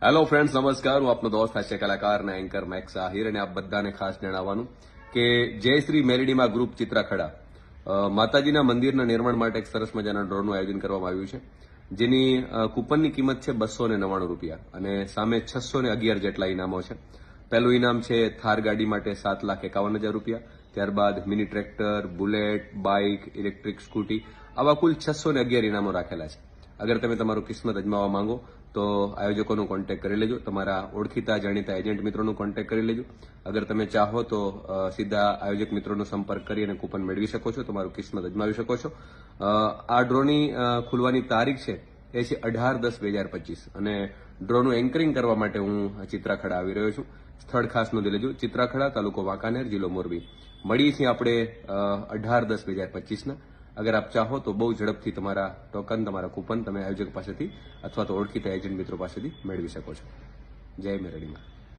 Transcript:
Hello friends, નમસ્કાર. હું આપનો દોસ્ત હાસ્ય કલાકાર અને એન્કર મેક્સ આહિર, અને આપ બધાને ખાસ જણાવવાનું કે જયશ્રી મેલેડીમાં ગ્રુપ ચિત્રાખડા માતાજીના મંદિરના નિર્માણ માટે એક સરસ મજાના ડ્રોનું આયોજન કરવામાં આવ્યું છે, જેની કૂપનની કિંમત છે ₹299 અને સામે 611 જેટલા ઇનામો છે. પહેલું ઇનામ છે થાર ગાડી માટે ₹7,51,000, ત્યારબાદ mini tractor, bullet, bike, electric scooty, આવા કુલ 611 ઇનામો રાખેલા છે. અગર તમે તમારું કિસ્મત અજમાવવા માંગો તો આયોજકોનો કોન્ટેક્ટ કરી લેજો, તમારા ઓળખીતા જાણીતા એજન્ટ મિત્રોનો કોન્ટેક્ટ કરી લેજો. અગર તમે ચાહો તો સીધા આયોજક મિત્રોનો સંપર્ક કરી અને કૂપન મેળવી શકો છો, તમારું કિસ્મત અજમાવી શકો છો. આ ડ્રોની ખુલવાની તારીખ છે એ છે 18/10/2025 અને ડ્રોનું એન્કરિંગ કરવા માટે હું ચિત્રાખડા આવી રહ્યો છું. સ્થળ ખાસ નોંધી લેજો, ચિત્રાખડા, તાલુકો વાંકાનેર, જિલ્લો મોરબી. મળીએ છીએ આપણે 18/10/2025ના. અગર આપ ચાહો તો બહુ ઝડપથી તમારા ટોકન, તમારા કૂપન તમે આયોજક પાસેથી અથવા તો ઓળખીતા એજન્ટ મિત્રો પાસેથી મેળવી શકો છો. જય મેરડીમાં.